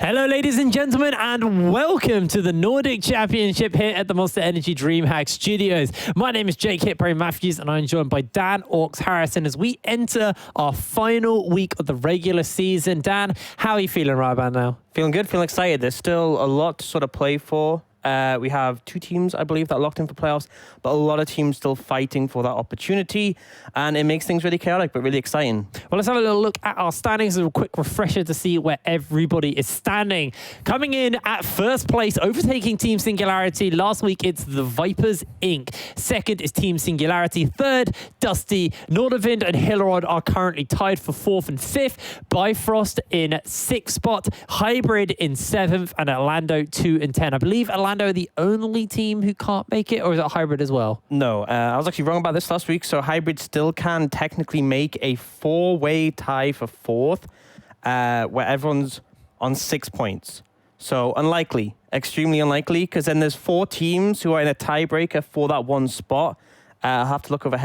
Hello, ladies and gentlemen, and welcome to the Nordic Championship here at the Monster Energy DreamHack Studios. My name is Jake Hitbury Matthews, and I'm joined by Dan Orcs Harrison as we enter our final week of the regular season. Dan, how are you feeling right about now? Feeling good, feeling excited. There's still a lot to sort of play for. We have 2 teams, I believe, that are locked in for playoffs, but a lot of teams still fighting for that opportunity, and it makes things really chaotic, but really exciting. Well, let's have a little look at our standings, a quick refresher to see where everybody is standing. Coming in at first place, overtaking Team Singularity. Last week, it's the Vipers, Inc. Second is Team Singularity. Third, Dusty, Nordavind, and Hillerod are currently tied for 4th and 5th. Bifrost in 6th spot, Hybrid in 7th, and Orlando 2 and 10. I believe Orlando are the only team who can't make it, or is it Hybrid as well? No, I was actually wrong about this last week. So Hybrid still can technically make a 4-way tie for 4th, where everyone's on 6 points. So unlikely, extremely unlikely, because then there's 4 teams who are in a tiebreaker for that one spot. We'd have to look over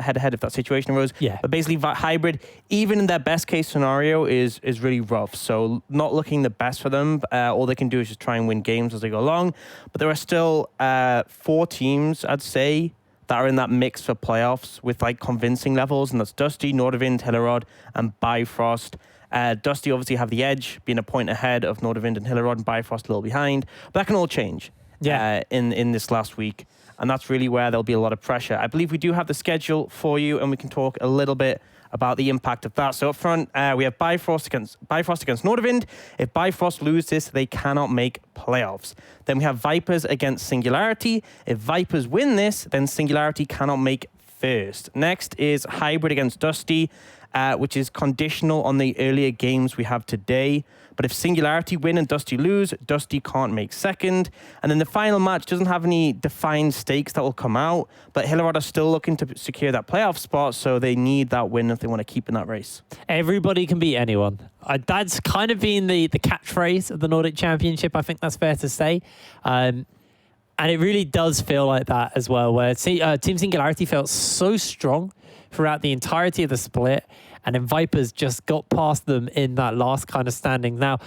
head-to-head if that situation arose. Yeah. But basically, Hybrid, even in their best-case scenario, is really rough. So not looking the best for them. All they can do is just try and win games as they go along. But there are still 4 teams, I'd say, that are in that mix for playoffs with like convincing levels, and that's Dusty, Nordavind, Hillerod, and Bifrost. Dusty obviously have the edge, being a point ahead of Nordavind and Hillerod, and Bifrost a little behind. But that can all change in this last week. And that's really where there'll be a lot of pressure. I believe we do have the schedule for you, and we can talk a little bit about the impact of that. So up front, we have Bifrost against Nordavind. If Bifrost lose this, they cannot make playoffs. Then we have Vipers against Singularity. If Vipers win this, then Singularity cannot make first. Next is Hybrid against Dusty, which is conditional on the earlier games we have today. But if Singularity win and Dusty lose, Dusty can't make second. And then the final match doesn't have any defined stakes that will come out, but Hillerod are still looking to secure that playoff spot, so they need that win if they want to keep in that race. Everybody can beat anyone. That's kind of been the catchphrase of the Nordic Championship. I think that's fair to say. And it really does feel like that as well, where Team Singularity felt so strong throughout the entirety of the split, and then Vipers just got past them in that last kind of standing. Now,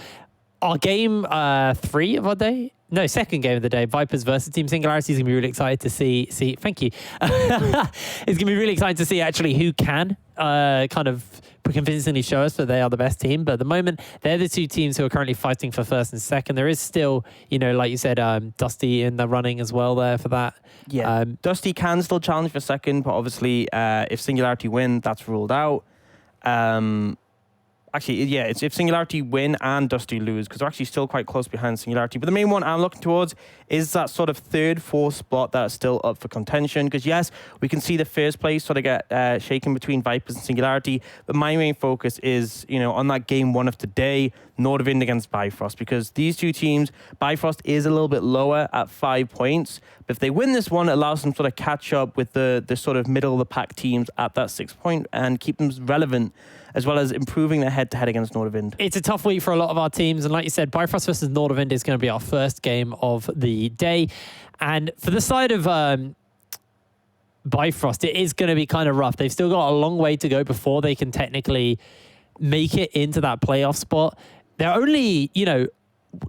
our game 3 of our day, no, second game of the day, Vipers versus Team Singularity, is going to be really excited to see. Thank you. It's going to be really exciting to see actually who can kind of convincingly show us that they are the best team. But at the moment, they're the 2 teams who are currently fighting for first and second. There is still, like you said, Dusty in the running as well there for that. Yeah, Dusty can still challenge for second, but obviously if Singularity win, that's ruled out. Actually, yeah, it's if Singularity win and Dusty lose, because they're actually still quite close behind Singularity. But the main one I'm looking towards is that sort of 3rd, 4th spot that's still up for contention. Because yes, we can see the first place sort of get shaken between Vipers and Singularity. But my main focus is, on that game 1 of today, Nordavind against Bifrost. Because these 2 teams, Bifrost is a little bit lower at 5 points. But if they win this one, it allows them to sort of catch up with the sort of middle of the pack teams at that 6 point and keep them relevant, as well as improving their head-to-head against Nordavind. It's a tough week for a lot of our teams. And like you said, Bifrost versus Nordavind is going to be our first game of the day. And for the side of Bifrost, it is going to be kind of rough. They've still got a long way to go before they can technically make it into that playoff spot. They're only,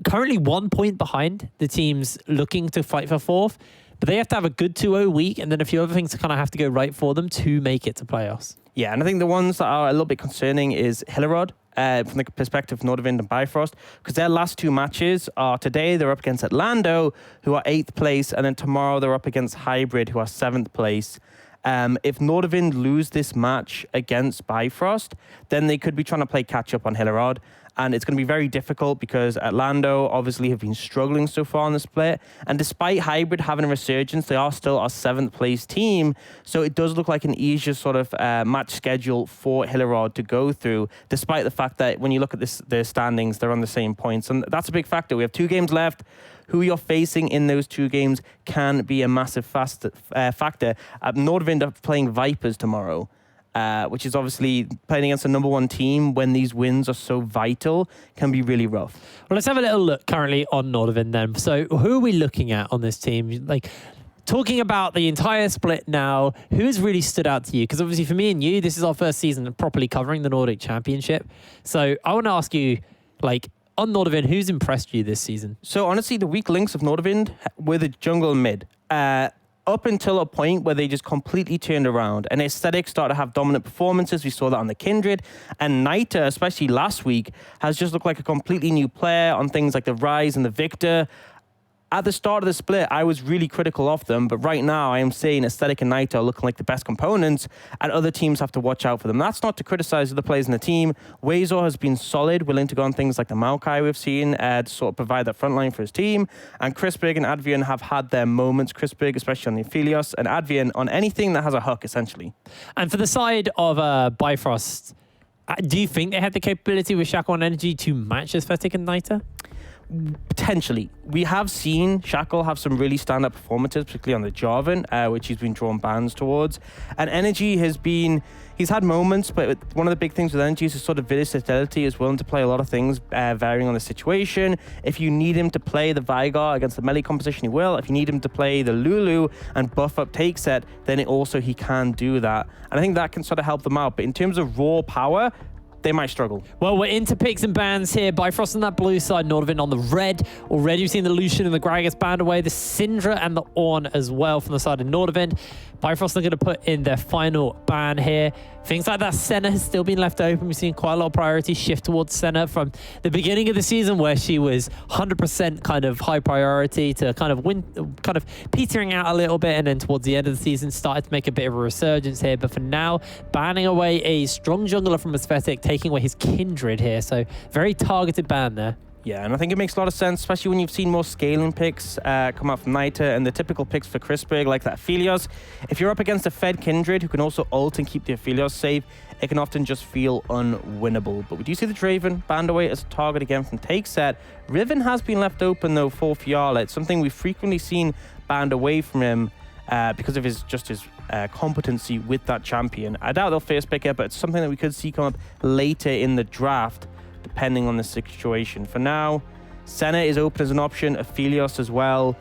currently 1 point behind the teams looking to fight for 4th. But they have to have a good 2-0 week, and then a few other things kind of have to go right for them to make it to playoffs. Yeah, and I think the ones that are a little bit concerning is Hillerod, from the perspective of Nordavind and Bifrost, because their last 2 matches are today, they're up against Orlando, who are 8th place, and then tomorrow they're up against Hybrid, who are 7th place. If Nordavind lose this match against Bifrost, then they could be trying to play catch-up on Hillerod. And it's going to be very difficult because Orlando obviously have been struggling so far in the split. And despite Hybrid having a resurgence, they are still our 7th place team. So it does look like an easier sort of match schedule for Hillerod to go through, despite the fact that when you look at their standings, they're on the same points. And that's a big factor. We have 2 games left. Who you're facing in those 2 games can be a massive factor. Nordavind are playing Vipers tomorrow. Which is obviously playing against the number 1 team when these wins are so vital can be really rough. Well, let's have a little look currently on Nordavind then. So who are we looking at on this team? Like, talking about the entire split now, who has really stood out to you? Because obviously for me and you, this is our first season properly covering the Nordic Championship. So I want to ask you, like, on Nordavind, who's impressed you this season? So honestly, the weak links of Nordavind were the jungle and mid. Up until a point where they just completely turned around and Aesthetic started to have dominant performances. We saw that on the Kindred, and Naita, especially last week, has just looked like a completely new player on things like the Rise and the Victor. At the start of the split, I was really critical of them, but right now I am saying Aesthetic and Naita are looking like the best components, and other teams have to watch out for them. That's not to criticize other players in the team. Wazor has been solid, willing to go on things like the Maokai we've seen to sort of provide that front line for his team, and Chrisbig and Advian have had their moments. Chrisbig, especially on the Aphelios, and Advian on anything that has a hook, essentially. And for the side of Bifrost, do you think they have the capability with Shackle and Energy to match Aesthetic and Naita? Potentially. We have seen Shackle have some really stand-up performances, particularly on the Jarvan, which he's been drawn bans towards. And Energy he's had moments, but one of the big things with Energy is his sort of versatility. Is willing to play a lot of things, varying on the situation. If you need him to play the Veigar against the melee composition, he will. If you need him to play the Lulu and buff up take set, then he can do that. And I think that can sort of help them out. But in terms of raw power, they might struggle. Well, we're into picks and bans here. Bifrost on that blue side, Nordavind on the red. Already we've seen the Lucian and the Gragas banned away, the Syndra and the Ornn as well from the side of Nordavind. Bifrost are going to put in their final ban here. Things like that Senna has still been left open. We've seen quite a lot of priority shift towards Senna from the beginning of the season, where she was 100% kind of high priority to kind of petering out a little bit, and then towards the end of the season started to make a bit of a resurgence here. But for now, banning away a strong jungler from Aesthetic, taking away his Kindred here. So very targeted ban there. Yeah, and I think it makes a lot of sense, especially when you've seen more scaling picks come out from Naita and the typical picks for Chrisbig, like that Aphelios. If you're up against a fed Kindred who can also ult and keep the Aphelios safe, it can often just feel unwinnable. But we do see the Draven banned away as a target again from take set. Riven has been left open though for Fiala. It's something we've frequently seen banned away from him because of his competency with that champion. I doubt they'll first pick it, but it's something that we could see come up later in the draft, depending on the situation. For now, Senna is open as an option, Aphelios as well.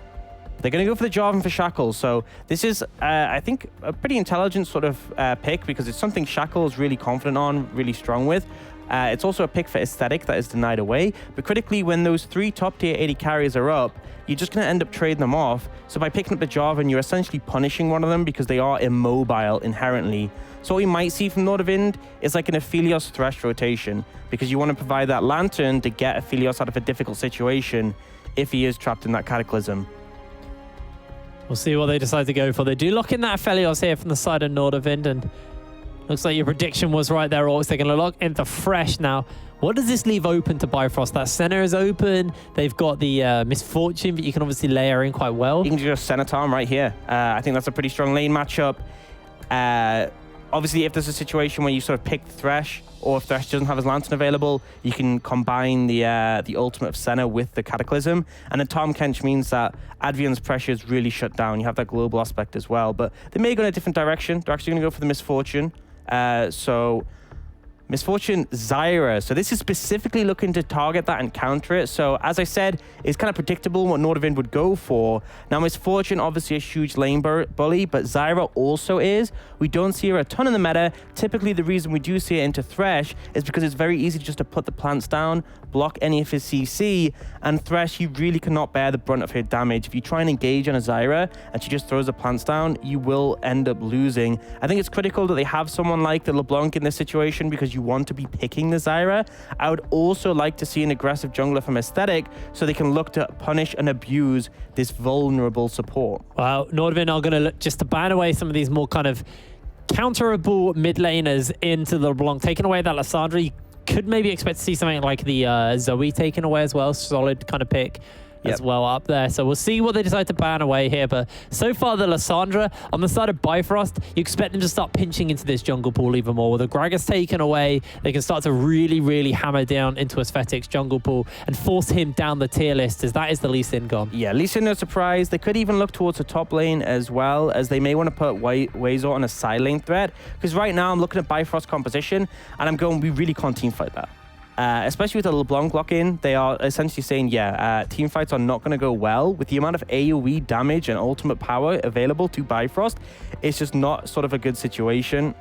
They're going to go for the Jarvan for Shackle. So this is, I think, a pretty intelligent sort of pick, because it's something Shackle is really confident on, really strong with. It's also a pick for Aesthetic that is denied away. But critically, when those 3 top tier 80 carries are up, you're just going to end up trading them off. So by picking up the Jarvan, you're essentially punishing one of them because they are immobile inherently. So what we might see from Nordavind is like an Aphelios Thresh rotation, because you want to provide that Lantern to get Aphelios out of a difficult situation if he is trapped in that Cataclysm. We'll see what they decide to go for. They do lock in that Aphelios here from the side of Nordavind, and looks like your prediction was right there, Orcs. They're going to lock into Fresh now. What does this leave open to Bifrost? That center is open. They've got the Misfortune, but you can obviously layer in quite well. You can just Cenotarm right here. I think that's a pretty strong lane matchup. Obviously, if there's a situation where you sort of pick Thresh, or if Thresh doesn't have his Lantern available, you can combine the ultimate of Senna with the Cataclysm. And then Tahm Kench means that Advian's pressure is really shut down. You have that global aspect as well. But they may go in a different direction. They're actually going to go for the Misfortune. So Misfortune Zyra. So this is specifically looking to target that and counter it. So as I said, it's kind of predictable what Nordavind would go for. Now Misfortune, obviously a huge lane bully, but Zyra also is. We don't see her a ton in the meta. Typically the reason we do see it into Thresh is because it's very easy just to put the plants down, block any of his CC, and Thresh, he really cannot bear the brunt of her damage. If you try and engage on a Zyra and she just throws the plants down, you will end up losing. I think it's critical that they have someone like the LeBlanc in this situation, because you want to be picking the Zyra. I would also like to see an aggressive jungler from Aesthetic so they can look to punish and abuse this vulnerable support. Well, Nordavind are going to look just to ban away some of these more kind of counterable mid laners into the LeBlanc, taking away that Lissandra. You could maybe expect to see something like the Zoe taken away as well. Solid kind of pick. As well up there. So we'll see what they decide to ban away here. But so far, the Lissandra on the side of Bifrost, you expect them to start pinching into this jungle pool even more. With the Gragas taken away, they can start to really, really hammer down into Aesthetic's jungle pool and force him down the tier list, as that is the Lee Sin gone. Yeah, Lee Sin, no surprise. They could even look towards the top lane as well, as they may want to put Wazor on a side lane threat. Because right now, I'm looking at Bifrost's composition, and I'm going, we really can't teamfight that. Especially with the LeBlanc lock-in, they are essentially saying, team fights are not going to go well. With the amount of AoE damage and ultimate power available to Bifrost, it's just not sort of a good situation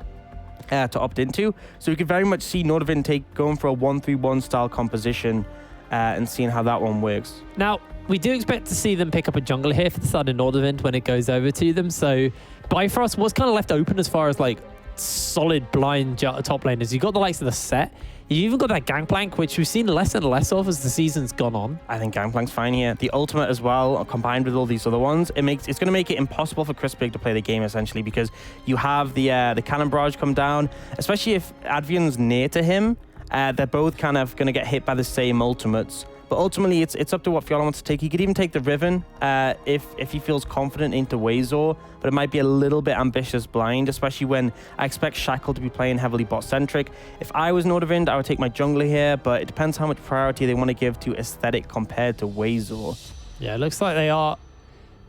to opt into. So we could very much see Nordavind going for a 1-3-1 style composition and seeing how that one works. Now, we do expect to see them pick up a jungler here for the side of Nordavind when it goes over to them. So Bifrost was kind of left open as far as like solid blind top laners. You got the likes of the Set. You even got that Gangplank, which we've seen less and less of as the season's gone on. I think Gangplank's fine here. The ultimate as well, combined with all these other ones, it's going to make it impossible for Crispig to play the game essentially, because you have the cannon barrage come down, especially if Advian's near to him. They're both kind of going to get hit by the same ultimates. But ultimately, it's up to what Fiora wants to take. He could even take the Riven if he feels confident into Wazor, but it might be a little bit ambitious blind, especially when I expect Shackle to be playing heavily bot-centric. If I was Nordavind, I would take my jungler here, but it depends how much priority they want to give to aesthetic compared to Wazor. Yeah, it looks like they are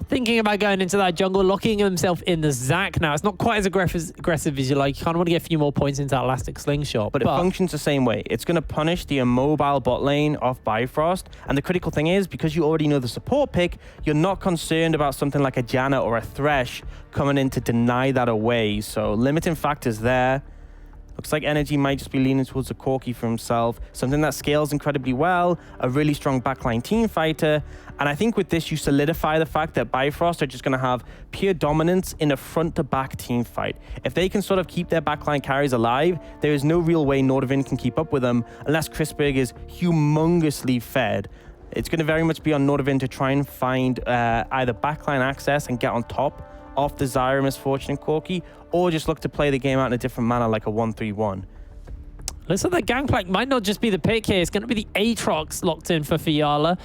thinking about going into that jungle, locking himself in the Zac. Now, it's not quite as aggressive as you like. You kind of want to get a few more points into that elastic slingshot. But it functions the same way. It's going to punish the immobile bot lane of Bifrost. And the critical thing is, because you already know the support pick, you're not concerned about something like a Janna or a Thresh coming in to deny that away. So limiting factors there. Looks like Energy might just be leaning towards a Corki for himself. Something that scales incredibly well, a really strong backline team fighter. And I think with this, you solidify the fact that Bifrost are just going to have pure dominance in a front-to-back team fight. If they can sort of keep their backline carries alive, there is no real way Nordavind can keep up with them unless Crispig is humongously fed. It's going to very much be on Nordavind to try and find either backline access and get on top of the Zyra Misfortune and Corki, or just look to play the game out in a different manner like a 1-3-1. Looks like the Gangplank might not just be the pick here. It's going to be the Aatrox locked in for Fiala.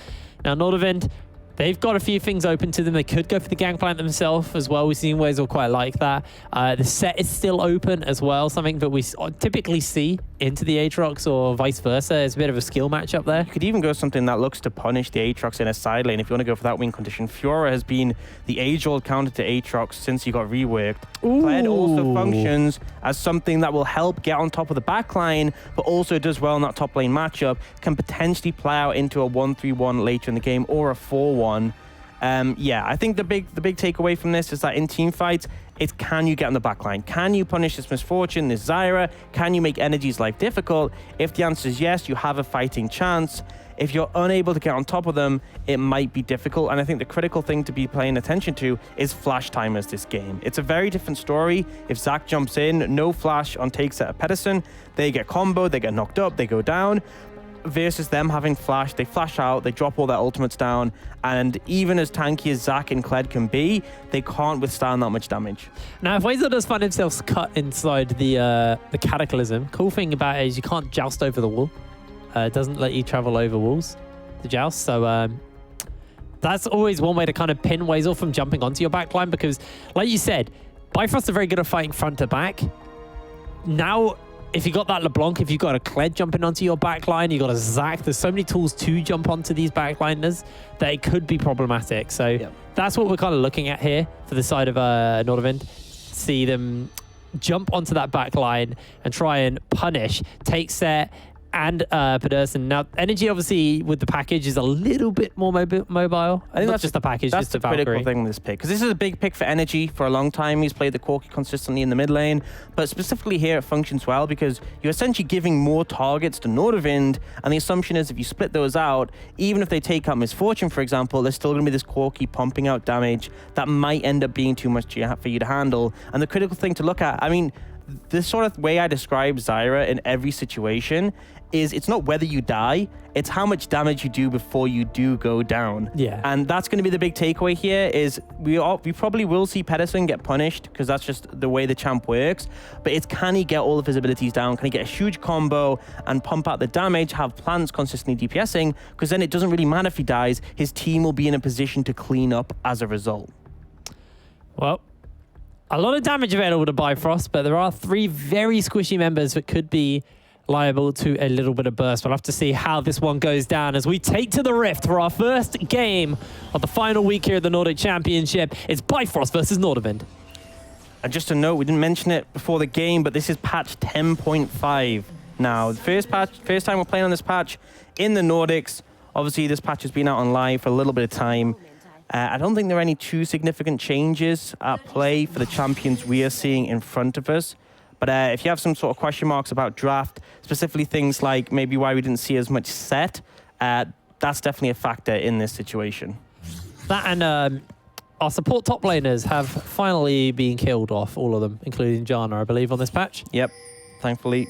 Now, Nordavind, they've got a few things open to them. They could go for the Gangplank themselves as well. We've seen Wazor quite like that. The Set is still open as well, something that we typically see into the Aatrox or vice versa. It's a bit of a skill matchup there. You could even go something that looks to punish the Aatrox in a side lane if you want to go for that win condition. Fiora has been the age-old counter to Aatrox since he got reworked. Pled also functions as something that will help get on top of the backline, but also does well in that top lane matchup, can potentially play out into a 1-3-1 later in the game or a 4-1. Yeah, I think the big takeaway from this is that in team fights, it's can you get on the backline? Can you punish this Misfortune, this Zyra? Can you make Energy's life difficult? If the answer is yes, you have a fighting chance. If you're unable to get on top of them, it might be difficult. And I think the critical thing to be paying attention to is flash timers this game. It's a very different story. If Zac jumps in, no flash on takes at a Pedersen, they get comboed, they get knocked up, they go down. Versus them having flash, they flash out, they drop all their ultimates down, and even as tanky as Zac and Kled can be, they can't withstand that much damage. Now, if Wazor does find himself cut inside the Cataclysm, cool thing about it is you can't joust over the wall. It doesn't let you travel over walls to joust, so that's always one way to kind of pin Wazor from jumping onto your backline, because, like you said, Bifrost are very good at fighting front to back. Now, if you got that LeBlanc, if you got a Kled jumping onto your backline, you got a Zac, there's so many tools to jump onto these backliners that it could be problematic. So that's what we're kind of looking at here for the side of Nordavind. See them jump onto that backline and try and punish, take Set and Pedersen. Now, Energy, obviously, with the package, is a little bit more mobile. I think that's just the package, that's just the critical thing with this pick. Because this is a big pick for Energy for a long time. He's played the Corki consistently in the mid lane. But specifically here, it functions well because you're essentially giving more targets to Nordavind. And the assumption is if you split those out, even if they take out Misfortune, for example, there's still going to be this Corki pumping out damage that might end up being too much for you to handle. And the critical thing to look at, I mean, the sort of way I describe Zyra in every situation is it's not whether you die, it's how much damage you do before you do go down. Yeah. And that's going to be the big takeaway here is we probably will see Pedersen get punished because that's just the way the champ works. But it's can he get all of his abilities down? Can he get a huge combo and pump out the damage, have plants consistently DPSing? Because then it doesn't really matter if he dies. His team will be in a position to clean up as a result. Well, a lot of damage available to Bifrost, but there are 3 very squishy members that could be liable to a little bit of burst. We'll have to see how this one goes down as we take to the Rift for our first game of the final week here at the Nordic Championship. It's Bifrost versus Nordavind. And just a note, we didn't mention it before the game, but this is patch 10.5 now. The first time we're playing on this patch in the Nordics. Obviously, this patch has been out on live for a little bit of time. I don't think there are any too significant changes at play for the champions we are seeing in front of us. But if you have some sort of question marks about draft, specifically things like maybe why we didn't see as much Set, That's definitely a factor in this situation. That and our support top laners have finally been killed off, all of them, including Janna, I believe, on this patch. Yep, thankfully.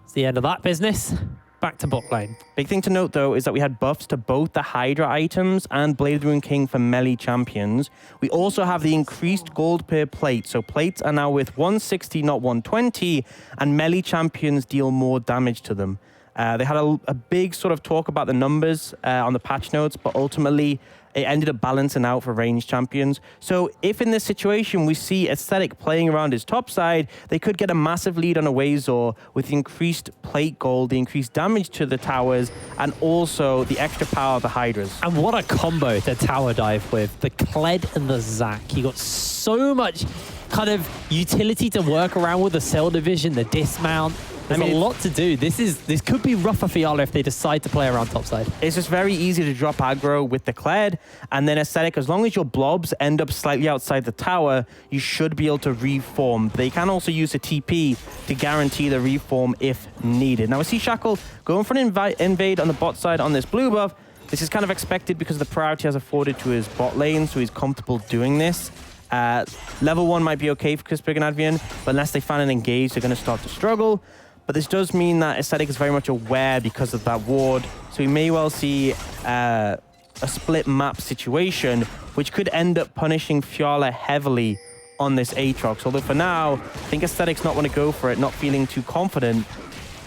It's the end of that business. Back to bot lane. Big thing to note, though, is that we had buffs to both the Hydra items and Blade of the Rune King for melee champions. We also have the increased gold per plate. So plates are now with 160, not 120, and melee champions deal more damage to them. They had a big sort of talk about the numbers on the patch notes, but ultimately it ended up balancing out for ranged champions. So if in this situation we see Aesthetic playing around his top side, they could get a massive lead on a Wazor with the increased plate gold, the increased damage to the towers, and also the extra power of the Hydras. And what a combo to tower dive with. The Kled and the Zac. You got so much kind of utility to work around with the cell division, the dismount. There's a lot to do. This could be rough for Fiala if they decide to play around topside. It's just very easy to drop aggro with the Kled, and then Aesthetic, as long as your blobs end up slightly outside the tower, you should be able to reform. They can also use a TP to guarantee the reform if needed. Now we see Shackle going for an invade on the bot side on this blue buff. This is kind of expected because the priority has afforded to his bot lane, so he's comfortable doing this. Level 1 might be okay for Crispig and Advian, but unless they find an engage, they're going to start to struggle. But this does mean that Aesthetic is very much aware because of that ward. So we may well see a split map situation, which could end up punishing Fiala heavily on this Aatrox. Although for now, I think Aesthetic's not want to go for it, not feeling too confident.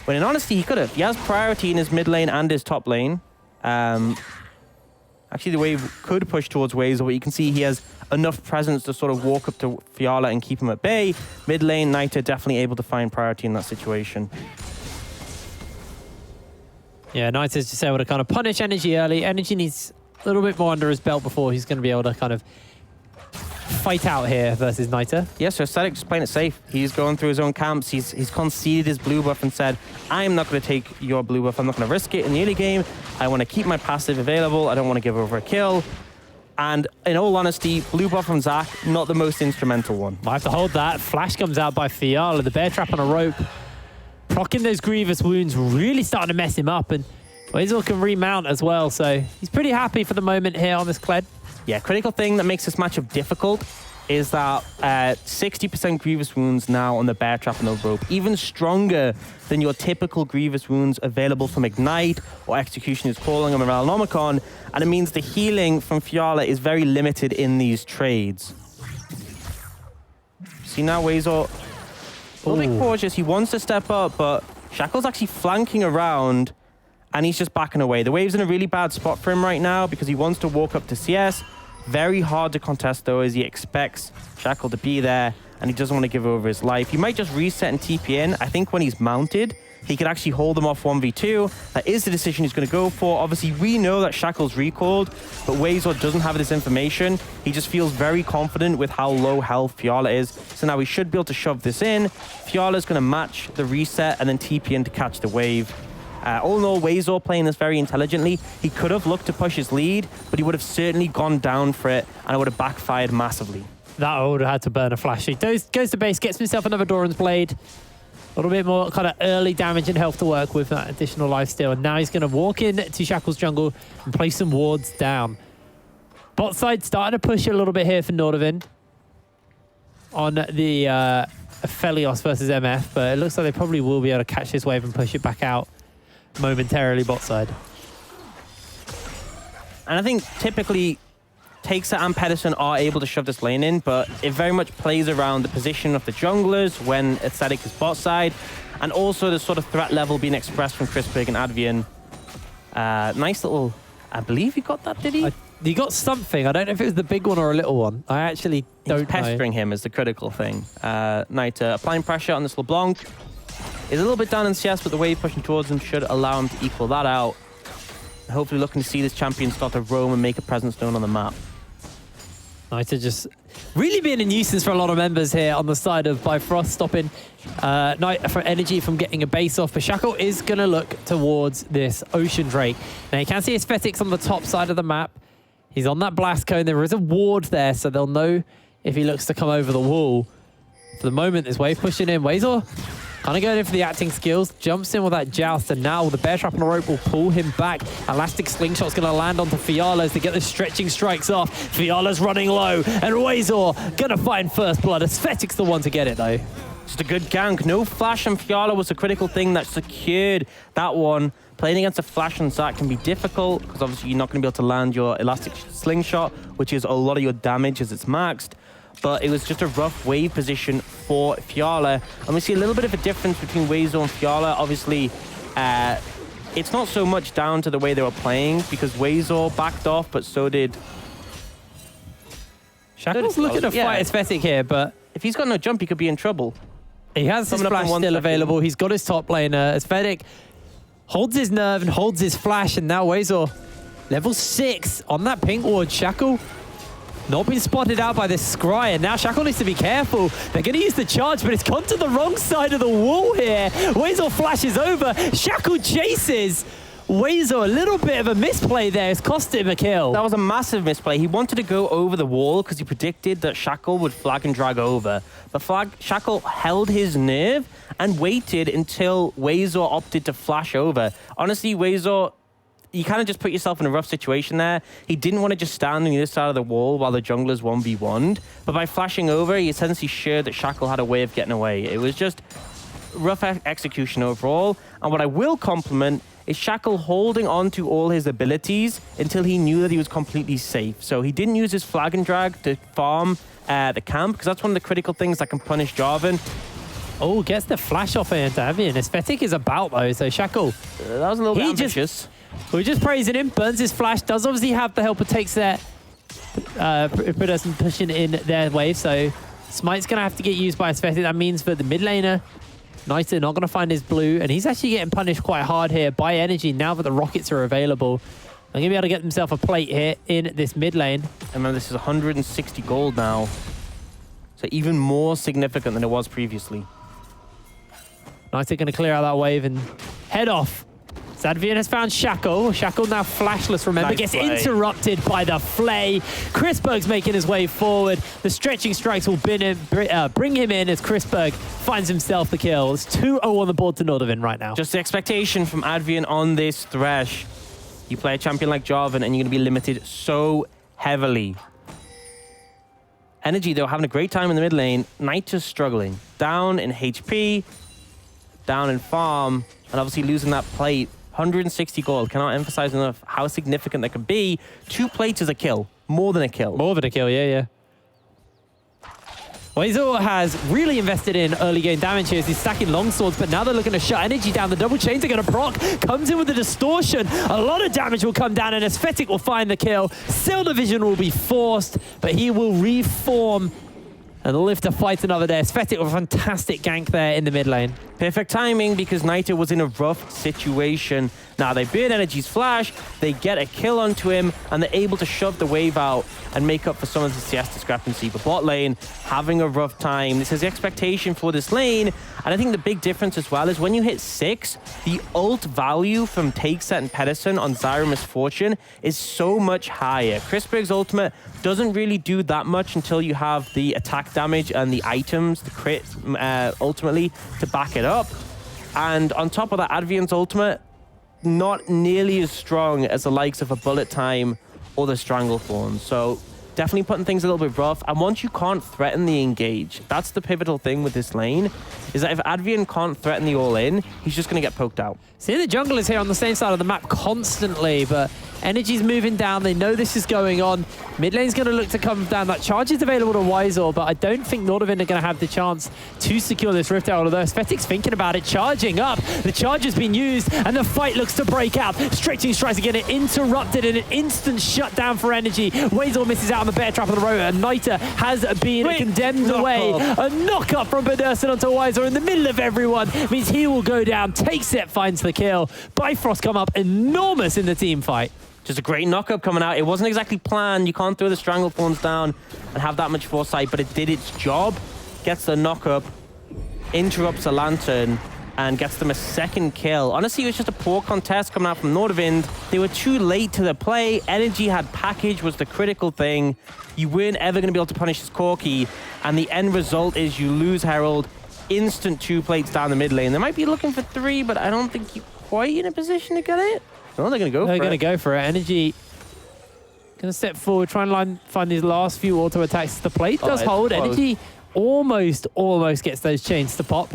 When in honesty, he could have. He has priority in his mid lane and his top lane. Actually, the wave could push towards Wazor, but you can see he has enough presence to sort of walk up to Fiala and keep him at bay. Mid lane, Niter definitely able to find priority in that situation. Yeah, Niter's just able to kind of punish Energy early. Energy needs a little bit more under his belt before he's going to be able to kind of fight out here versus Niter. Yeah, so Aesthetic just playing it safe. He's going through his own camps. He's conceded his blue buff and said, I'm not going to take your blue buff. I'm not going to risk it in the early game. I want to keep my passive available. I don't want to give over a kill. And in all honesty, blue buff from Zac, not the most instrumental one. Might have to hold that. Flash comes out by Fiala. The bear trap on a rope. Procking those grievous wounds, really starting to mess him up. And Wazor can remount as well. So he's pretty happy for the moment here on this Kled. Yeah, critical thing that makes this matchup difficult is that 60% grievous wounds now on the bear trap and the rope, even stronger than your typical grievous wounds available from Ignite or Executioner's Calling or Morale-Nomicon, and it means the healing from Fiala is very limited in these trades. See now Wazor, a little bit cautious, he wants to step up, but Shackle's actually flanking around and he's just backing away. The wave's in a really bad spot for him right now because he wants to walk up to CS. Very hard to contest though, as he expects Shackle to be there and he doesn't want to give over his life. He might just reset and TP in. I think when he's mounted, he could actually hold them off 1v2. That is the decision he's going to go for. Obviously, we know that Shackle's recalled, but Wazor doesn't have this information. He just feels very confident with how low health Fiala is. So now we should be able to shove this in. Fiala's going to match the reset and then TP in to catch the wave. All in all, Wazor playing this very intelligently. He could have looked to push his lead, but he would have certainly gone down for it, and it would have backfired massively. That would have had to burn a flash. He goes to base, gets himself another Doran's Blade. A little bit more kind of early damage and health to work with that additional lifesteal. And now he's going to walk in to Shackle's jungle and place some wards down. Bot side starting to push a little bit here for Nordavind on the Aphelios versus MF, but it looks like they probably will be able to catch this wave and push it back out momentarily bot side. And I think typically Takesa and Pedersen are able to shove this lane in, but it very much plays around the position of the junglers when Aesthetic is bot side, and also the sort of threat level being expressed from Crispig and Advian. Nice little, I believe he got that, did he? He got something. I don't know if it was the big one or a little one. I actually don't know. Pestering him is the critical thing. Niter applying pressure on this LeBlanc. He's a little bit down in CS, but the wave pushing towards him should allow him to equal that out. Hopefully looking to see this champion start to roam and make a presence known on the map. Niter just really being a nuisance for a lot of members here on the side of Bifrost, stopping for Energy from getting a base off. But Shackle is going to look towards this Ocean Drake. Now you can see Aesthetics on the top side of the map. He's on that blast cone. There is a ward there, so they'll know if he looks to come over the wall. For the moment, this wave pushing in. Wazor Kind of going in for the acting skills. Jumps in with that joust, and now the bear trap on the rope will pull him back. Elastic slingshot's going to land onto Fiala as they get the stretching strikes off. Fiala's running low, and Razor going to find first blood. Aesthetic's the one to get it, though. Just a good gank. No flash on Fiala was a critical thing that secured that one. Playing against a flash on Zac can be difficult because obviously you're not going to be able to land your elastic slingshot, which is a lot of your damage as it's maxed. But it was just a rough wave position for Fiala. And we see a little bit of a difference between Razor and Fiala. Obviously, it's not so much down to the way they were playing because Razor backed off, but so did... Shackle's looking to fight Aesthetic here, but... If he's got no jump, he could be in trouble. He has his flash still available. He's got his top laner. Aesthetic holds his nerve and holds his flash, and now Razor, level 6 on that pink ward. Shackle not been spotted out by this scry, and now Shackle needs to be careful. They're going to use the charge, but it's gone to the wrong side of the wall here. Razor flashes over. Shackle chases. Razor, a little bit of a misplay there. It's cost him a kill. That was a massive misplay. He wanted to go over the wall because he predicted that Shackle would flag and drag over. But Shackle held his nerve and waited until Razor opted to flash over. Honestly, Razor, you kind of just put yourself in a rough situation there. He didn't want to just stand on the other side of the wall while the junglers 1v1'd. But by flashing over, he essentially showed that Shackle had a way of getting away. It was just rough execution overall. And what I will compliment is Shackle holding on to all his abilities until he knew that he was completely safe. So he didn't use his flag and drag to farm the camp, because that's one of the critical things that can punish Jarvan. Oh, gets the flash off Nordavind. Aesthetic is about, though, so Shackle... that was a little bit ambitious. We're just praising him. Burns his flash. Does obviously have the help, but takes that... pushing in their wave, so Smite's going to have to get used by Aesthetic. That means for the mid laner, Niter not going to find his blue, and he's actually getting punished quite hard here by Energy now that the rockets are available. They're going to be able to get themselves a plate here in this mid lane. And remember, this is 160 gold now. So even more significant than it was previously. Niter going to clear out that wave and head off. Zadvian has found Shackle. Shackle now flashless, remember, nice gets play. interrupted by the Flay. Chrisberg's making his way forward. The stretching strikes will bring him in as Chrisberg finds himself the kill. It's 2-0 on the board to Nordavind right now. Just the expectation from Advian on this Thresh. You play a champion like Jarvan and you're going to be limited so heavily. Energy, though, having a great time in the mid lane. Niter's struggling. Down in HP, down in farm, and obviously losing that plate. 160 gold. Cannot emphasize enough how significant that can be. 2 plates is a kill. More than a kill. More than a kill, yeah. Razor has really invested in early game damage here as he's stacking longswords, but now they're looking to shut Energy down. The double chains are going to proc. Comes in with the distortion. A lot of damage will come down, and Aesthetic will find the kill. Still Division will be forced, but he will reform. And the Lifter fights another there. Aesthetic with a fantastic gank there in the mid lane. Perfect timing because Niter was in a rough situation. Now they burn Energy's flash, they get a kill onto him, and they're able to shove the wave out and make up for some of the CS discrepancy. But bot lane, having a rough time. This is the expectation for this lane. And I think the big difference as well is when you hit 6, the ult value from Takeset and Pedersen on Zyra Misfortune is so much higher. Chrisberg's ultimate doesn't really do that much until you have the attack damage and the items, the crit, ultimately, to back it up. And on top of that, Advian's ultimate, not nearly as strong as the likes of a Bullet Time or the Stranglethorn. So definitely putting things a little bit rough. And once you can't threaten the engage, that's the pivotal thing with this lane, is that if Advian can't threaten the all-in, he's just going to get poked out. See, the jungle is here on the same side of the map constantly, but Energy's moving down. They know this is going on. Mid lane's going to look to come down. That charge is available to Wisor, but I don't think Nordavind are going to have the chance to secure this Rift out, although Aesthetic's thinking about it, charging up. The charge has been used, and the fight looks to break out. Stretching strikes again, interrupted, and an instant shutdown for Energy. Wisor misses out on the bear trap on the road, and Niter has been condemned away. A knock-up from Pedersen onto Wisor in the middle of everyone means he will go down. Takeset finds the kill. Bifrost come up enormous in the team fight. Just a great knock-up coming out. It wasn't exactly planned. You can't throw the Stranglethorns down and have that much foresight, but it did its job. Gets the knock-up, interrupts the Lantern, and gets them a second kill. Honestly, it was just a poor contest coming out from Nordavind. They were too late to the play. Energy had package was the critical thing. You weren't ever going to be able to punish his Corki, and the end result is you lose Herald instant 2 plates down the mid lane. They might be looking for 3, but I don't think you're quite in a position to get it. No, they're going to go for it. They're going to go for it. Energy going to step forward, try and find these last few auto attacks. The plate does hold. Close. Energy almost gets those chains to pop.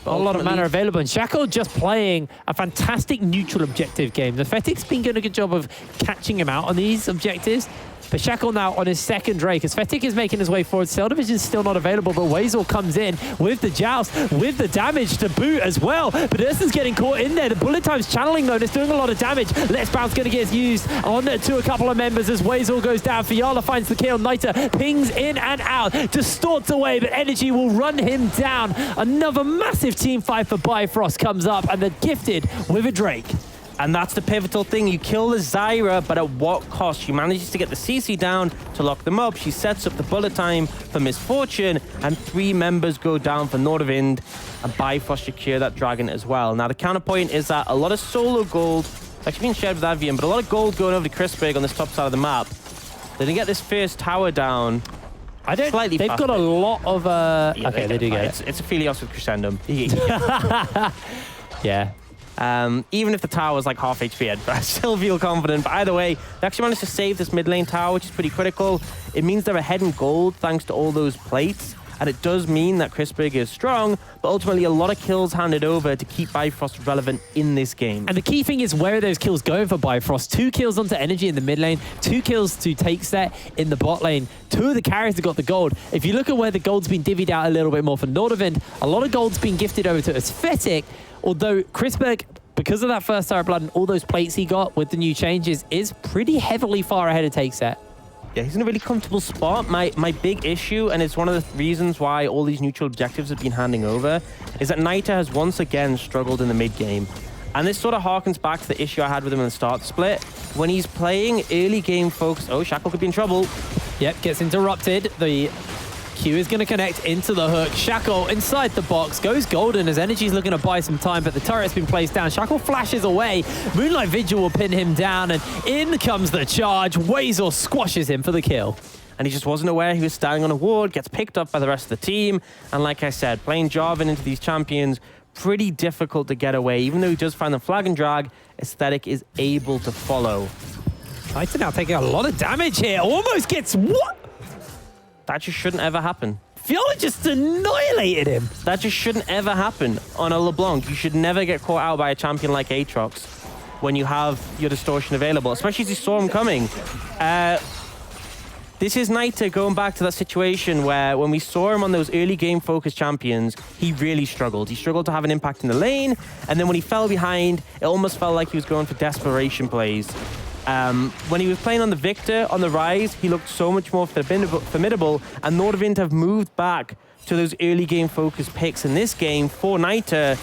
A lot of mana available, and Shackle just playing a fantastic neutral objective game. The Fetic's been doing a good job of catching him out on these objectives, but Shackle now on his second Drake, as Fetic is making his way forward. Cell Division's still not available, but Weasel comes in with the joust, with the damage to boot as well. But Urson's getting caught in there. The bullet time's channeling though, it's doing a lot of damage. Let's Bounce gonna get used on to a couple of members as Weasel goes down. Fiala finds the kill. Nita pings in and out, distorts away, but Energy will run him down. Another massive team fight for Bifrost comes up, and they're gifted with a Drake. And that's the pivotal thing. You kill the Zyra, but at what cost? She manages to get the CC down to lock them up. She sets up the bullet time for Misfortune, and 3 members go down for Nordavind, and Bifrost secure that dragon as well. Now, the counterpoint is that a lot of solo gold, actually being shared with Avian, but a lot of gold going over to Crispig on this top side of the map. They didn't get this first tower down. They've got a lot of... Yeah, okay, they do get it. It's a Philios with Crescendum. Yeah. Even if the tower was like half HP, I still feel confident. But either way, they actually managed to save this mid lane tower, which is pretty critical. It means they're ahead in gold thanks to all those plates. And it does mean that Crispig is strong, but ultimately a lot of kills handed over to keep Bifrost relevant in this game. And the key thing is, where are those kills going for Bifrost? 2 kills onto Energy in the mid lane, 2 kills to Take Set in the bot lane. 2 of the carries have got the gold. If you look at where the gold's been divvied out a little bit more for Nordavind, a lot of gold's been gifted over to Aesthetic, although Crispig, because of that first Tower of Blood and all those plates he got with the new changes, is pretty heavily far ahead of Take Set. Yeah, he's in a really comfortable spot. My big issue, and it's one of the reasons why all these neutral objectives have been handing over, is that Nita has once again struggled in the mid game. And this sort of harkens back to the issue I had with him in the start split. When he's playing early game focused... Oh, Shackle could be in trouble. Yep, gets interrupted. The Q is going to connect into the hook. Shackle inside the box, goes golden as Energy's looking to buy some time, but the turret's been placed down. Shackle flashes away. Moonlight Vigil will pin him down, and in comes the charge. Weasel squashes him for the kill. And he just wasn't aware he was standing on a ward, gets picked up by the rest of the team. And like I said, playing Jarvan into these champions, pretty difficult to get away. Even though he does find the flag and drag, Aesthetic is able to follow. Titan now taking a lot of damage here. Almost gets... What? That just shouldn't ever happen. Fiala just annihilated him. That just shouldn't ever happen on a LeBlanc. You should never get caught out by a champion like Aatrox when you have your distortion available, especially as you saw him coming. This is Nita going back to that situation where when we saw him on those early game focused champions, he really struggled. He struggled to have an impact in the lane, and then when he fell behind, it almost felt like he was going for desperation plays. When he was playing on the Victor, on the Rise, he looked so much more formidable, and Nordavind have moved back to those early game focused picks in this game for Nita,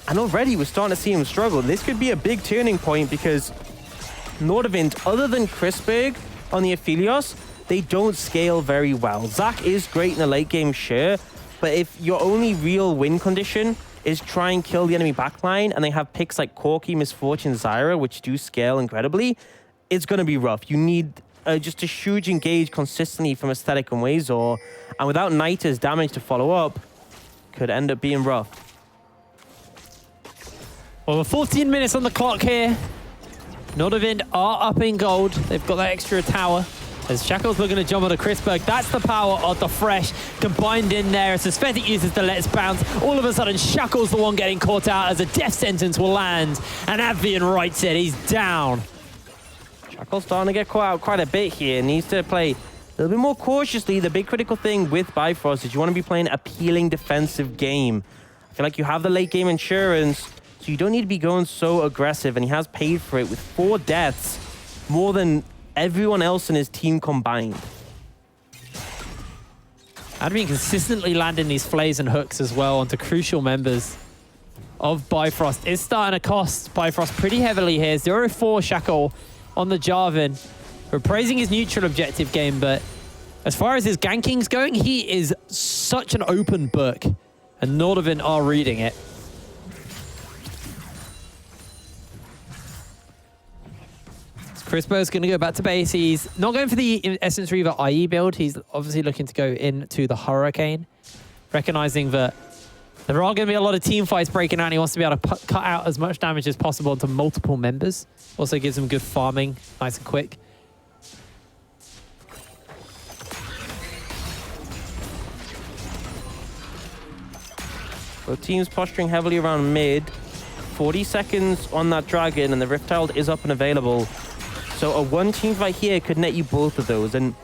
and already we're starting to see him struggle. This could be a big turning point because Nordavind, other than Crispig on the Aphelios, they don't scale very well. Zac is great in the late game, sure, but if your only real win condition is try and kill the enemy backline, and they have picks like Corki, Misfortune, Zyra, which do scale incredibly, it's going to be rough. You need just a huge engage consistently from Aesthetic and Weasel, and without Nita's damage to follow up, could end up being rough. Well, we're 14 minutes on the clock here. Nordavind are up in gold. They've got that extra tower. As Shackle's looking to jump on a Crispberg, that's the power of the Fresh combined in there. As Aesthetic uses the Let's Bounce, all of a sudden Shackle's the one getting caught out as a death sentence will land. And Avian writes it, he's down. Shackle's starting to get caught out quite a bit here. Needs to play a little bit more cautiously. The big critical thing with Bifrost is you want to be playing an appealing defensive game. I feel like you have the late game insurance, so you don't need to be going so aggressive, and he has paid for it with 4 deaths, more than everyone else in his team combined. Adrian consistently landing these flays and hooks as well onto crucial members of Bifrost. Is starting to cost Bifrost pretty heavily here. 0-4 Shackle on the Jarvan. We're praising his neutral objective game, but as far as his ganking's going, he is such an open book, and Nordavind are reading it. Crispberg's going to go back to base. He's not going for the Essence Reaver IE build. He's obviously looking to go into the Hurricane, recognizing that There are going to be a lot of team fights breaking out, and he wants to be able to cut out as much damage as possible to multiple members. Also gives him good farming, nice and quick. Both teams posturing heavily around mid. 40 seconds on that dragon, and the Rift Herald is up and available. So a one team fight here could net you both of those. And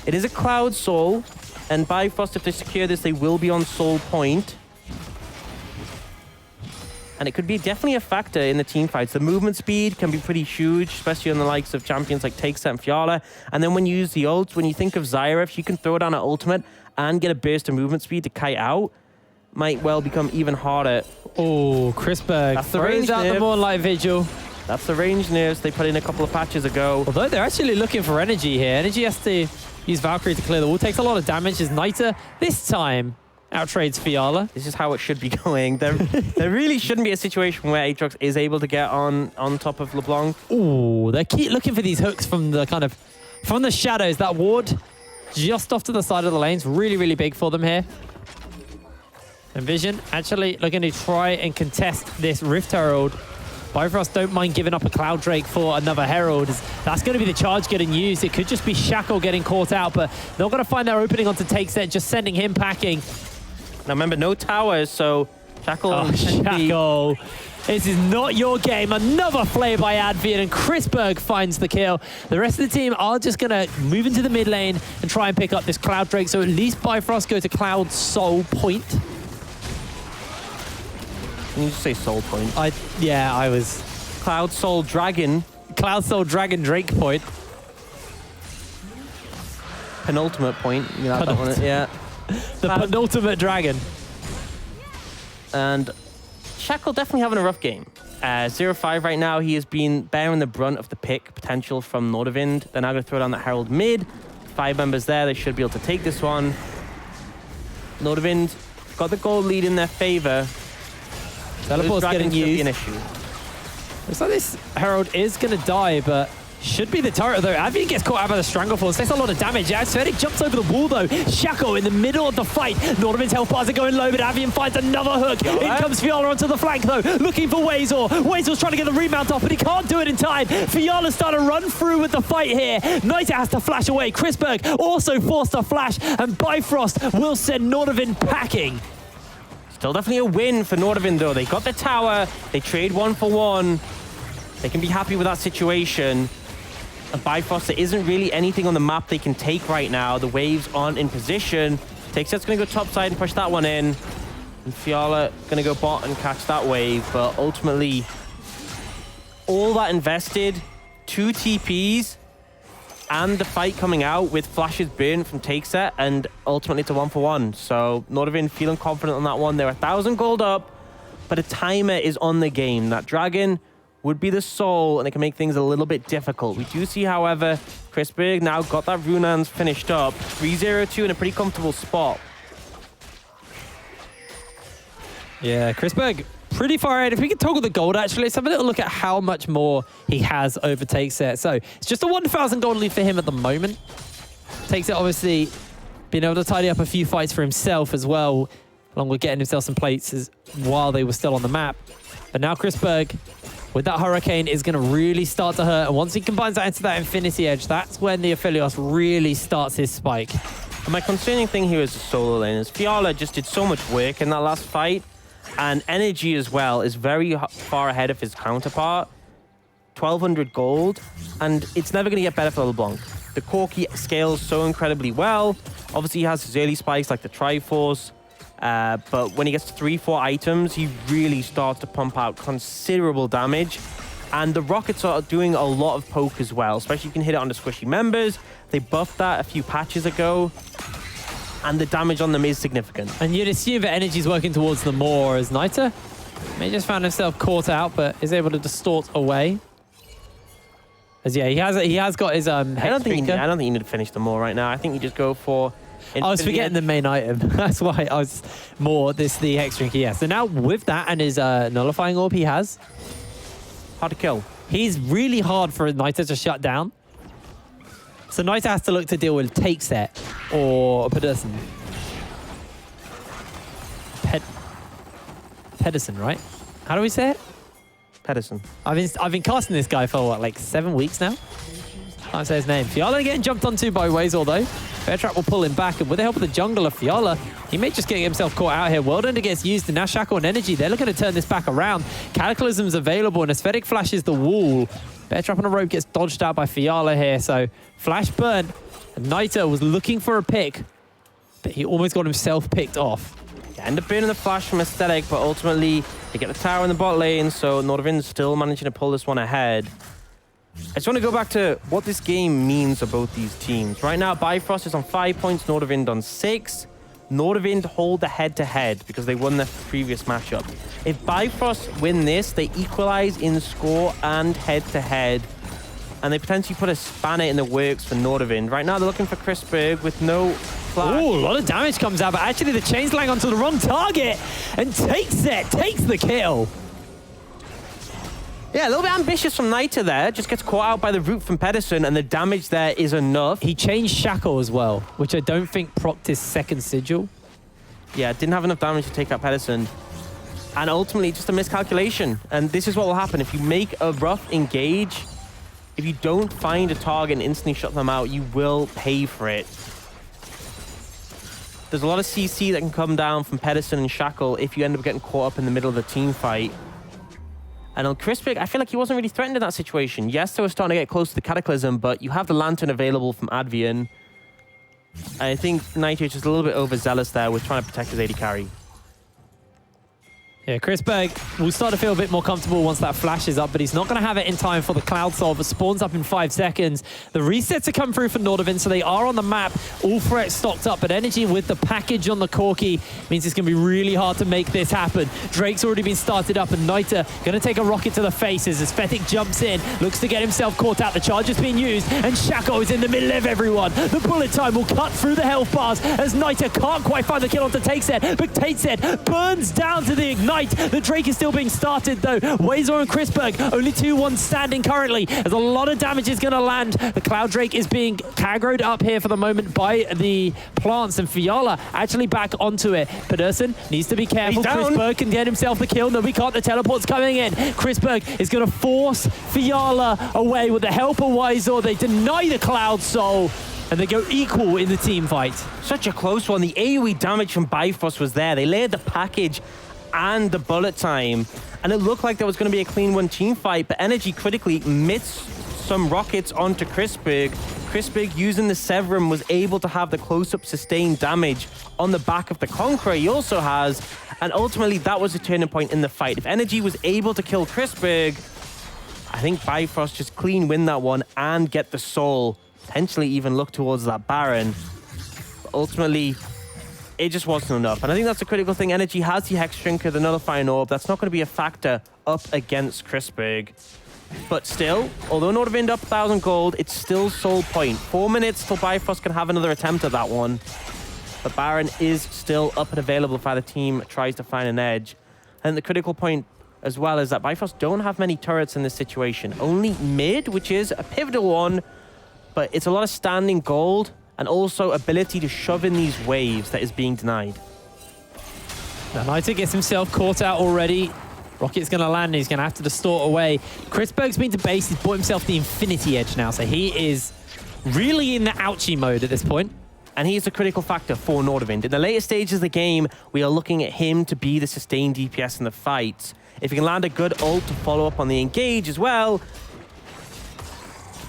it is a Cloud Soul, and Bifrost, if they secure this, they will be on Soul Point. And it could be definitely a factor in the team fights. The movement speed can be pretty huge, especially on the likes of champions like Takesa and Fiala. And then when you use the ults, when you think of Zyra, if you can throw down an ultimate and get a burst of movement speed to kite out, might well become even harder. Oh, Chrisberg throws out the Moonlight Vigil. That's the range nerfs they put in a couple of patches ago. Although they're actually looking for energy here. Energy has to use Valkyrie to clear the wall. Takes a lot of damage as Nita, this time, outtrades Fiala. This is how it should be going. There really shouldn't be a situation where Aatrox is able to get on top of LeBlanc. Oh, they keep looking for these hooks from the shadows. That ward just off to the side of the lane's really, really big for them here. And Vision actually looking to try and contest this Rift Herald. Bifrost don't mind giving up a Cloud Drake for another Herald. That's going to be the charge getting used. It could just be Shackle getting caught out, but they're going to find their opening onto Takeset, just sending him packing. Now remember, no towers, so Shackle... Oh, Shackle. This is not your game. Another flare by Advian, and Chrisberg finds the kill. The rest of the team are just going to move into the mid lane and try and pick up this Cloud Drake, so at least Bifrost go to Cloud Soul Point. Can you just say Soul Point? Yeah, I was... Cloud Soul Dragon. Cloud Soul Dragon Drake Point. Penultimate point. You know, that one, yeah. The penultimate dragon. And Shackle definitely having a rough game. 0-5 right now. He has been bearing the brunt of the pick potential from Nordavind. They're now going to throw down that Herald mid. 5 members there. They should be able to take this one. Nordavind got the gold lead in their favor. Teleport's getting used. An issue. Looks like this Herald is going to die, but should be the turret, though. Advian gets caught out by the Strangleforce. Takes a lot of damage. Fennec jumps over the wall, though. Shackle in the middle of the fight. Nordavind's health bars are going low, but Advian finds another hook. In comes Fiala onto the flank, though, looking for Wazor. Wazor's trying to get the remount off, but he can't do it in time. Fiala's starting to run through with the fight here. Nita has to flash away. Chrisberg also forced a flash, and Bifrost will send Nordavind packing. Still definitely a win for Nordavind, though. They got the tower. They trade 1 for 1. They can be happy with that situation. And Bifrost, there isn't really anything on the map they can take right now. The waves aren't in position. Takeset's going to go top side and push that one in. And Fiala going to go bot and catch that wave. But ultimately, all that invested, 2 TPs, and the fight coming out with flashes burnt from Takeset, and ultimately it's a 1 for 1. So Nordavind feeling confident on that one. They're 1,000 gold up, but a timer is on the game. That dragon would be the soul, and it can make things a little bit difficult. We do see, however, Chrisberg now got that Runans finished up. 3-0-2 in a pretty comfortable spot. Yeah, Chrisberg pretty far ahead. If we could toggle the gold, actually, let's have a little look at how much more he has over Takeset. So it's just a 1,000 gold lead for him at the moment. Takeset obviously being able to tidy up a few fights for himself as well, along with getting himself some plates while they were still on the map. But now Chrisberg, with that Hurricane, is going to really start to hurt. And once he combines that into that Infinity Edge, that's when the Aphelios really starts his spike. And my concerning thing here is the solo lane. Is Fiala just did so much work in that last fight. And energy as well is very far ahead of his counterpart. 1,200 gold. And it's never going to get better for LeBlanc. The Corki scales so incredibly well. Obviously, he has his early spikes like the Triforce. But when he gets to 3-4 items, he really starts to pump out considerable damage. And the rockets are doing a lot of poke as well, especially you can hit it on the squishy members. They buffed that a few patches ago, and the damage on them is significant. And you'd assume that energy's working towards them more, as Nita may just found himself caught out, but is able to distort away. As yeah, he has got his I don't think you need to finish them all right now. I think you just go for... I was forgetting the main item. That's why I was more the Hex Drink. Yeah. So now with that and his nullifying orb he has, hard to kill. He's really hard for Nita to shut down. So Nita has to look to deal with Takeset or Pedersen. Pedersen, right? How do we say it? Pedersen. I've been casting this guy for what, like 7 weeks now? Can't say his name. Fiala getting jumped onto by Waze, although Beartrap will pull him back, and with the help of the jungler, Fiala, he may just get himself caught out here. World Ender gets used, and now Shackle and Energy, they're looking to turn this back around. Cataclysm's available, and Aesthetic flashes the wall. Beartrap on a rope gets dodged out by Fiala here, so flash burn. And Niter was looking for a pick, but he almost got himself picked off. End up burning the flash from Aesthetic, but ultimately they get the tower in the bot lane, so Nordavind's still managing to pull this one ahead. I just want to go back to what this game means for both these teams. Right now, Bifrost is on 5 points, Nordavind on 6. Nordavind hold the head-to-head because they won their previous matchup. If Bifrost win this, they equalize in score and head-to-head, and they potentially put a spanner in the works for Nordavind. Right now, they're looking for Chrisberg with no flash. Oh, a lot of damage comes out, but actually the chain's laying onto the wrong target, and takes the kill. Yeah, a little bit ambitious from Niter there. Just gets caught out by the root from Pedersen, and the damage there is enough. He changed Shackle as well, which I don't think procced his second sigil. Yeah, didn't have enough damage to take out Pedersen. And ultimately, just a miscalculation. And this is what will happen. If you make a rough engage, if you don't find a target and instantly shut them out, you will pay for it. There's a lot of CC that can come down from Pedersen and Shackle if you end up getting caught up in the middle of the team fight. And on Chrisberg, I feel like he wasn't really threatened in that situation. Yes, they were starting to get close to the Cataclysm, but you have the Lantern available from Advian. I think Niter is just a little bit overzealous there with trying to protect his AD carry. Yeah, Chrisberg will start to feel a bit more comfortable once that flash is up, but he's not going to have it in time for the Cloud Solve. It spawns up in 5 seconds. The resets are come through for Nordavind, so they are on the map. All threats stocked up, but Energy with the package on the Corki means it's going to be really hard to make this happen. Drake's already been started up, and Niter going to take a rocket to the face as Aesthetic jumps in, looks to get himself caught out. The charge has been used, and Shackle is in the middle of everyone. The bullet time will cut through the health bars as Niter can't quite find the kill onto Takeset, but Takeset burns down to the ignite. The Drake is still being started though. Wazer and Chrisberg, only 2-1 standing currently, as a lot of damage is going to land. The Cloud Drake is being aggroed up here for the moment by the plants, and Fiala actually back onto it. Pedersen needs to be careful. Chrisberg can get himself the kill. No, we can't. The teleport's coming in. Chrisberg is going to force Fiala away with the help of Wazer. They deny the Cloud Soul, and they go equal in the team fight. Such a close one. The AoE damage from Bifrost was there. They layered the package and the bullet time, and it looked like there was going to be a clean one team fight, but Energy critically missed some rockets onto Chrisberg. Chrisberg, using the Severum, was able to have the close-up sustained damage on the back of the Conqueror he also has, and ultimately that was a turning point in the fight. If Energy was able to kill Chrisberg, I think Bifrost just clean win that one and get the soul, potentially even look towards that Baron. But ultimately, it just wasn't enough. And I think that's a critical thing. Energy has the Hex Shrinker, the Nullifying Orb. That's not going to be a factor up against Chrisberg. But still, although Nordavind up 1,000 gold, it's still soul point. 4 minutes till Bifrost can have another attempt at that one. But Baron is still up and available if either team tries to find an edge. And the critical point as well is that Bifrost don't have many turrets in this situation. Only mid, which is a pivotal one, but it's a lot of standing gold and also ability to shove in these waves that is being denied. Now Niter gets himself caught out already. Rocket's going to land and he's going to have to distort away. Chrisberg's been to base. He's bought himself the Infinity Edge now, so he is really in the ouchie mode at this point. And he's a critical factor for Nordavind. In the later stages of the game, we are looking at him to be the sustained DPS in the fight. If he can land a good ult to follow up on the engage as well,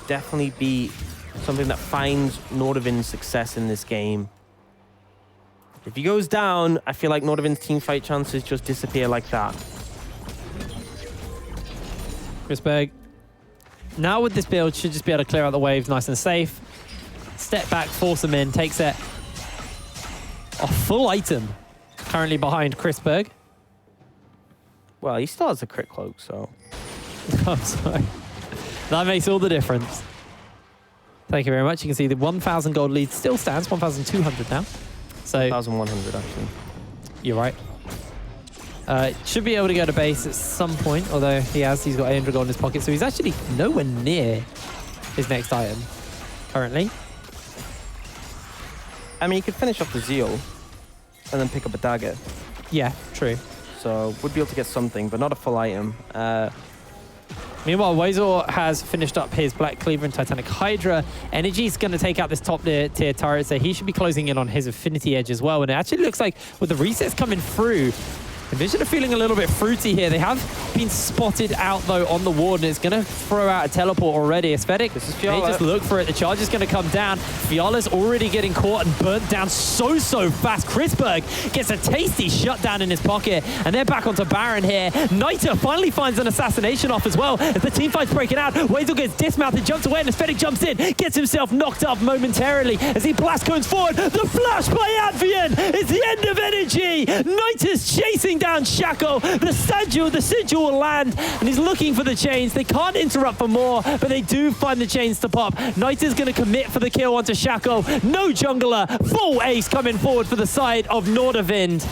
definitely be something that finds Nordavind's success in this game. If he goes down, I feel like Nordavind's team fight chances just disappear like that. Chrisberg, now with this build, should just be able to clear out the waves nice and safe. Step back, force him in, takes it. A full item currently behind Chrisberg. Well, he still has a crit cloak, so... I'm sorry. That makes all the difference. Thank you very much. You can see the 1,000 gold lead still stands, 1,200 now. So 1,100 actually. You're right. Should be able to go to base at some point, although he's got 800 gold in his pocket, so he's actually nowhere near his next item currently. I mean, you could finish off the Zeal and then pick up a dagger. Yeah, true. So would be able to get something, but not a full item. Meanwhile, Weasel has finished up his Black Cleaver and Titanic Hydra. Energy's going to take out this top tier turret, so he should be closing in on his Affinity Edge as well. And it actually looks like with the resets coming through, Envision are feeling a little bit fruity here. They have been spotted out, though, on the ward, and it's going to throw out a teleport already. Aesthetic, this is they just look for it. The charge is going to come down. Fiala's already getting caught and burnt down so fast. Chrisberg gets a tasty shutdown in his pocket, and they're back onto Baron here. Niter finally finds an assassination off as well as the team fight's breaking out. Weasel gets dismounted, jumps away, and Aesthetic jumps in, gets himself knocked off momentarily as he blast cones forward. The flash by Advian is the end of Energy. Niter's chasing down Shaco. The sigil will land, and he's looking for the chains. They can't interrupt for more, but they do find the chains to pop. Niter's going to commit for the kill onto Shaco. No jungler. Full ace coming forward for the side of Nordavind.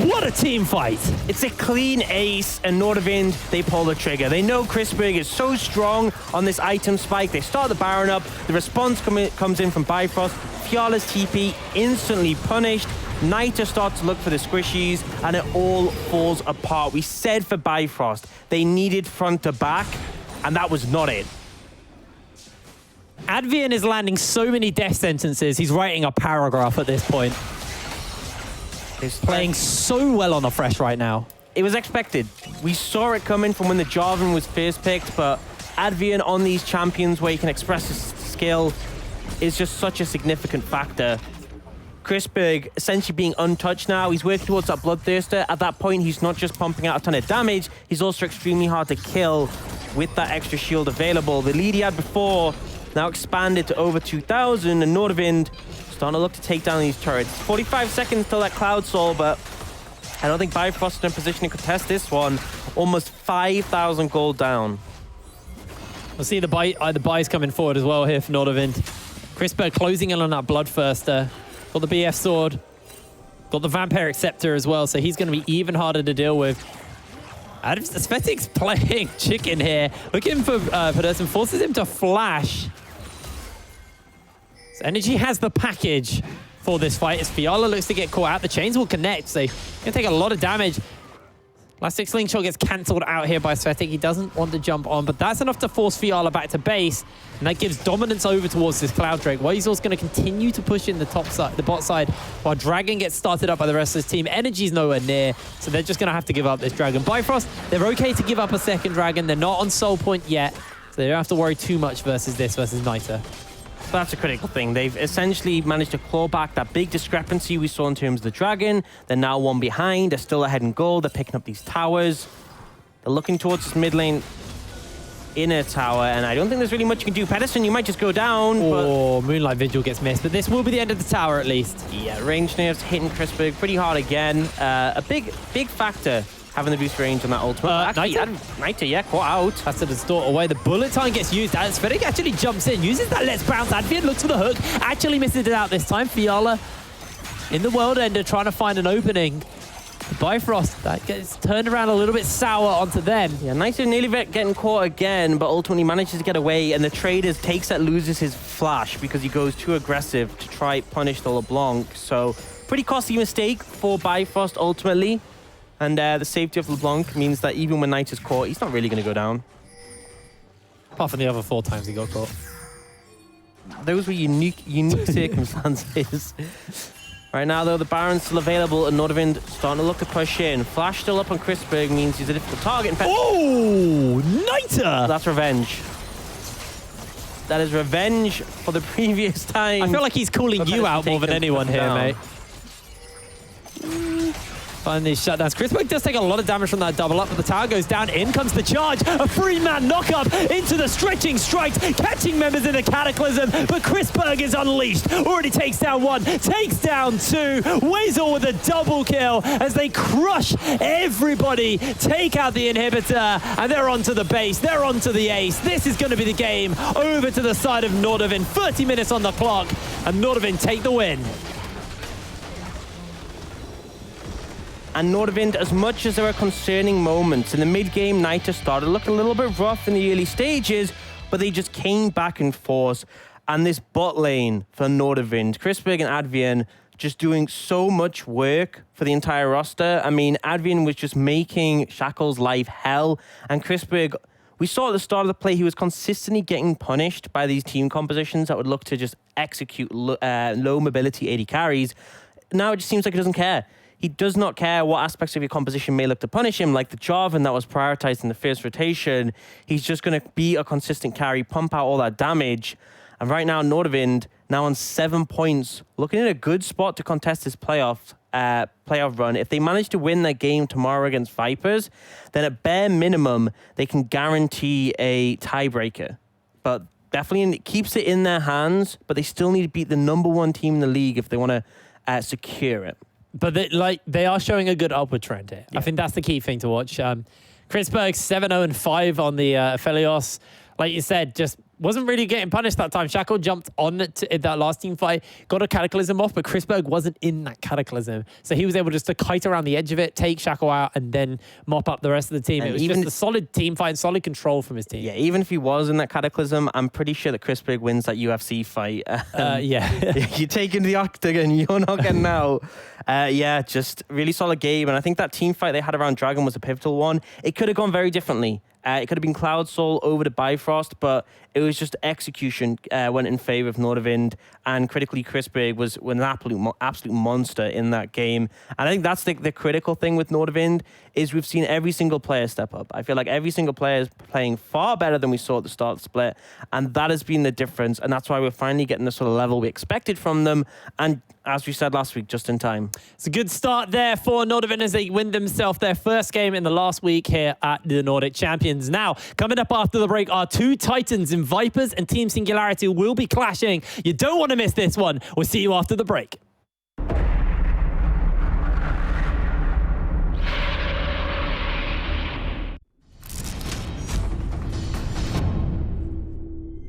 What a team fight. It's a clean ace, and Nordavind, they pull the trigger. They know Chrisberg is so strong on this item spike. They start the Baron up. The response comes in from Bifrost. Fiala's TP instantly punished. Niter starts to look for the squishies, and it all falls apart. We said for Bifrost, they needed front to back, and that was not it. Advian is landing so many death sentences, he's writing a paragraph at this point. He's playing so well on the Fresh right now. It was expected. We saw it coming from when the Jarvan was first picked, but Advian on these champions where he can express his skill is just such a significant factor. Chrisberg essentially being untouched now. He's working towards that Bloodthirster. At that point, he's not just pumping out a ton of damage, he's also extremely hard to kill with that extra shield available. The lead he had before now expanded to over 2,000, and Nordavind starting to look to take down these turrets. 45 seconds till that Cloud Soul, but I don't think Bifrost is in a position to contest this one. Almost 5,000 gold down. We'll see the buys coming forward as well here for Nordavind. Chrisberg closing in on that Bloodthirster. Got the BF Sword. Got the Vampiric Scepter as well, so he's going to be even harder to deal with. Aesthetic's playing chicken here. Looking for Pedersen, forces him to flash. So Energy has the package for this fight as Fiala looks to get caught out. The chains will connect, so he's going to take a lot of damage. Elastic Slingshot gets cancelled out here by Aesthetic. He doesn't want to jump on, but that's enough to force Fiala back to base, and that gives dominance over towards this Cloud Drake. Weisel's going to continue to push in the top side, the bot side, while Dragon gets started up by the rest of his team. Energy's nowhere near, so they're just going to have to give up this Dragon. Bifrost, they're okay to give up a second Dragon. They're not on Soul Point yet, so they don't have to worry too much versus Niter. That's a critical thing. They've essentially managed to claw back that big discrepancy we saw in terms of the Dragon. They're now one behind. They're still ahead in gold. They're picking up these towers. They're looking towards this mid lane inner tower, and I don't think there's really much you can do. Pedersen, you might just go down. Oh, Moonlight Vigil gets missed, but this will be the end of the tower at least. Yeah, range nerfs hitting Chrisberg pretty hard again. A big factor having the boost range on that ultimate. Niter, yeah, caught out. Has to distort away. The bullet time gets used. Aesthetic actually jumps in, uses that Let's Bounce. Advian looks for the hook, actually misses it out this time. Fiala in the World Ender trying to find an opening. Bifrost, that gets turned around a little bit sour onto them. Yeah, Niter nearly getting caught again, but ultimately manages to get away, and the Traders takes that, loses his flash because he goes too aggressive to try punish the LeBlanc. So pretty costly mistake for Bifrost ultimately. And the safety of LeBlanc means that even when Niter's caught, he's not really going to go down. Apart from the other 4 times he got caught. Those were unique circumstances. Right now, though, the Baron's still available, and Nordavind starting to look to push in. Flash still up on Chrisberg means he's a difficult target. Oh, Niter! That's revenge. That is revenge for the previous time. I feel like he's calling you out more than anyone here, mate. Find these shutdowns. Chrisberg does take a lot of damage from that double up, but the tower goes down. In comes the charge. A 3-man knockup into the stretching strikes, catching members in the Cataclysm, but Chrisberg is unleashed. Already takes down 1, takes down 2. Weasel with a double kill as they crush everybody, take out the inhibitor, and they're onto the base. They're onto the ace. This is going to be the game over to the side of Nordavind. 30 minutes on the clock, and Nordavind take the win. And Nordavind, as much as there are concerning moments, in the mid-game, Niter started looking a little bit rough in the early stages, but they just came back in force. And this bot lane for Nordavind, Chrisberg and Advian just doing so much work for the entire roster. I mean, Adrian was just making Shackle's life hell. And Chrisberg, we saw at the start of the play, he was consistently getting punished by these team compositions that would look to just execute low mobility AD carries. Now it just seems like he doesn't care. He does not care what aspects of your composition may look to punish him, like the Jarvan that was prioritized in the first rotation. He's just going to be a consistent carry, pump out all that damage. And right now, Nordavind, now on 7 points, looking in a good spot to contest this playoff run. If they manage to win their game tomorrow against Vipers, then at bare minimum, they can guarantee a tiebreaker. But definitely it keeps it in their hands, but they still need to beat the #1 team in the league if they want to secure it. But they are showing a good upward trend here. Yeah. I think that's the key thing to watch. Chrisberg 7-0-5 on the Aphelios. Like you said, just wasn't really getting punished that time. Shackle jumped on that last team fight, got a Cataclysm off, but Chrisberg wasn't in that Cataclysm. So he was able just to kite around the edge of it, take Shackle out, and then mop up the rest of the team. And it was just a solid team fight, solid control from his team. Yeah, even if he was in that Cataclysm, I'm pretty sure that Chrisberg wins that UFC fight. Yeah. You take into the octagon, you're not getting out. Yeah, just really solid game. And I think that team fight they had around Dragon was a pivotal one. It could have gone very differently. It could have been Cloud Soul over to Bifrost, but it was just execution went in favor of Nordavind, and critically Chrisberg was an absolute monster in that game. And I think that's the critical thing with Nordavind is we've seen every single player step up. I feel like every single player is playing far better than we saw at the start of the split, and that has been the difference, and that's why we're finally getting the sort of level we expected from them, and as we said last week, just in time. It's a good start there for Nordavind as they win themselves their first game in the last week here at the Nordic Champions. Now, coming up after the break, our two Titans in Vipers and Team Singularity will be clashing. You don't want to miss this one. We'll see you after the break.